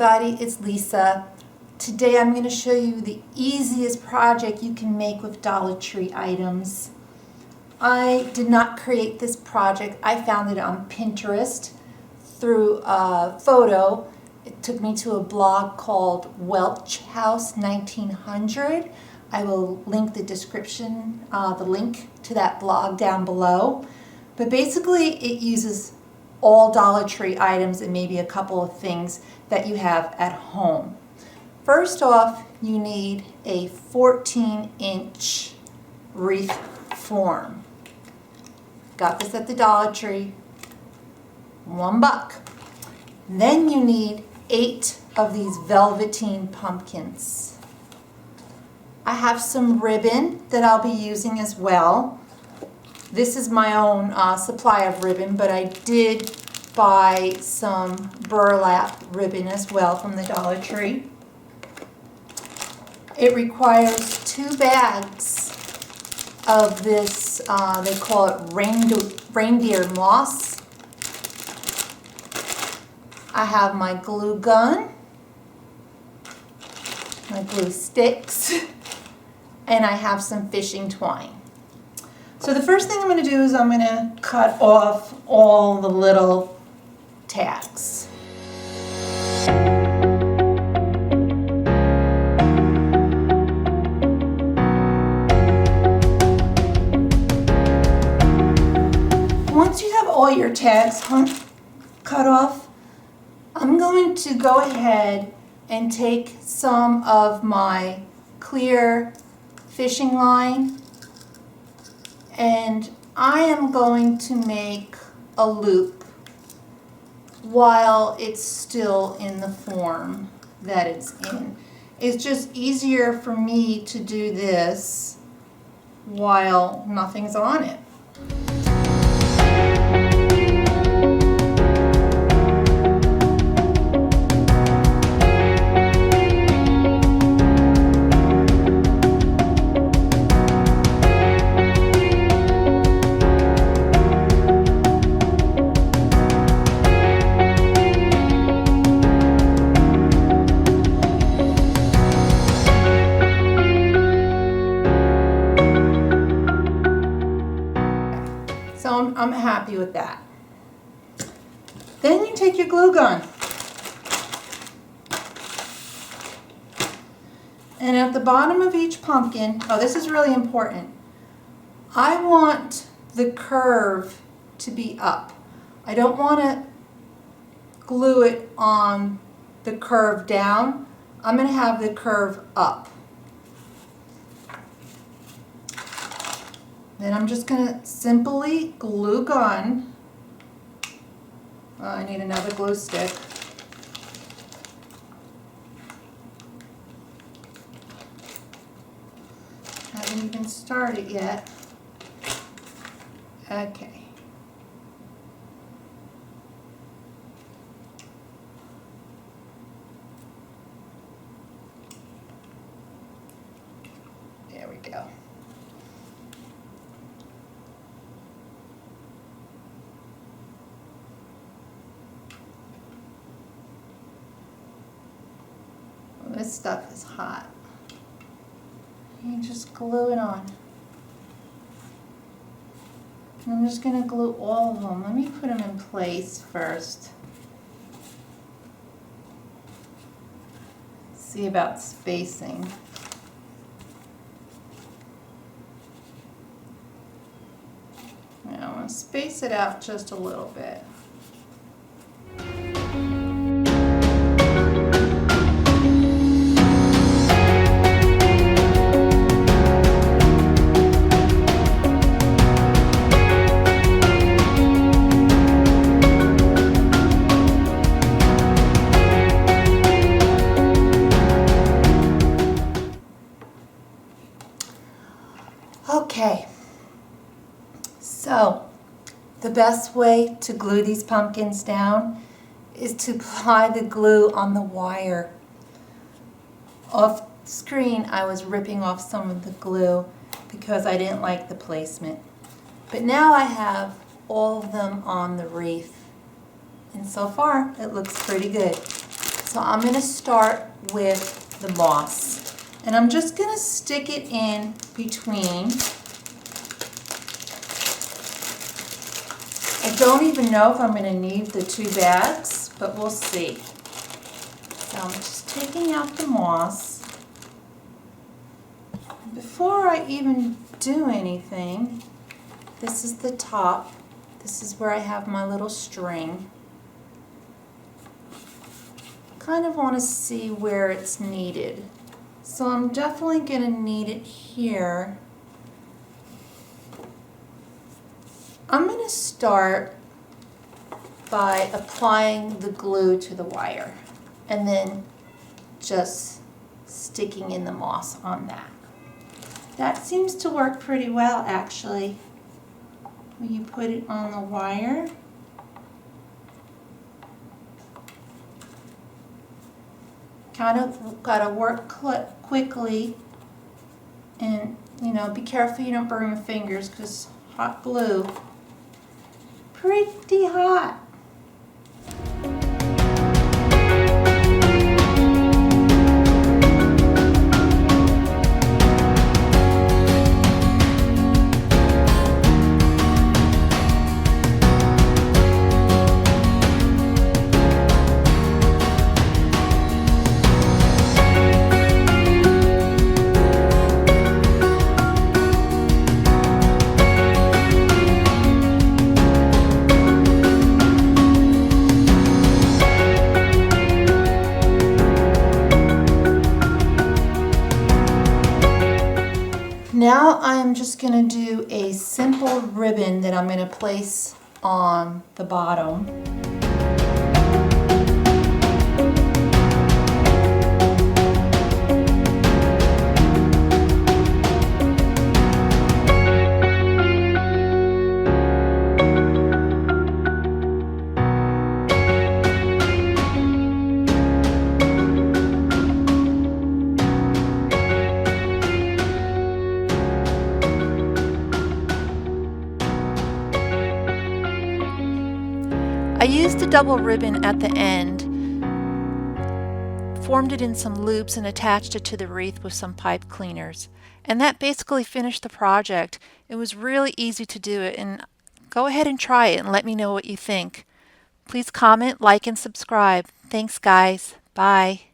everybody, it's Lisa. Today I'm going to show you the easiest project you can make with Dollar Tree items. I did not create this project. I found it on Pinterest through a photo. It took me to a blog called Welch House 1900. I will link the description, the link to that blog down below. But basically it uses all Dollar Tree items and maybe a couple of things that you have at home. First off, you need a 14-inch wreath form. Got this at the Dollar Tree, $1. Then you need 8 of these velveteen pumpkins. I have some ribbon that I'll be using as well. This is my own supply of ribbon, but I did buy some burlap ribbon as well from the Dollar Tree. It requires 2 bags of this, they call it reindeer moss. I have my glue gun, my glue sticks, and I have some fishing twine. So the first thing I'm going to do is I'm going to cut off all the little tags. Once you have all your tags cut off, I'm going to go ahead and take some of my clear fishing line and I am going to make a loop while it's still in the form that it's in. It's just easier for me to do this while nothing's on it. So I'm happy with that. Then you take your glue gun. And at the bottom of each pumpkin, oh, this is really important. I want the curve to be up. I don't want to glue it on the curve down. I'm going to have the curve up. Then I'm just going to simply glue gun. Oh, I need another glue stick. Haven't even started yet. Okay. There we go. This stuff is hot. You just glue it on. And I'm just going to glue all of them. Let me put them in place first. See about spacing. Now I'm going to space it out just a little bit. Okay, so the best way to glue these pumpkins down is to apply the glue on the wire. Off screen, I was ripping off some of the glue because I didn't like the placement. But now I have all of them on the wreath. And so far, it looks pretty good. So I'm going to start with the moss. And I'm just going to stick it in between. I don't even know if I'm going to need the 2 bags, but we'll see. So I'm just taking out the moss. Before I even do anything, this is the top. This is where I have my little string. Kind of want to see where it's needed. So I'm definitely going to need it here. I'm going to start by applying the glue to the wire and then just sticking in the moss on that. That seems to work pretty well actually. When you put it on the wire, kind of got to work quickly, and be careful you don't burn your fingers because hot glue, pretty hot. Now I'm just going to do a simple ribbon that I'm going to place on the bottom. I used a double ribbon at the end, formed it in some loops and attached it to the wreath with some pipe cleaners. And that basically finished the project. It was really easy to do it, and go ahead and try it and let me know what you think. Please comment, like, and subscribe. Thanks guys. Bye.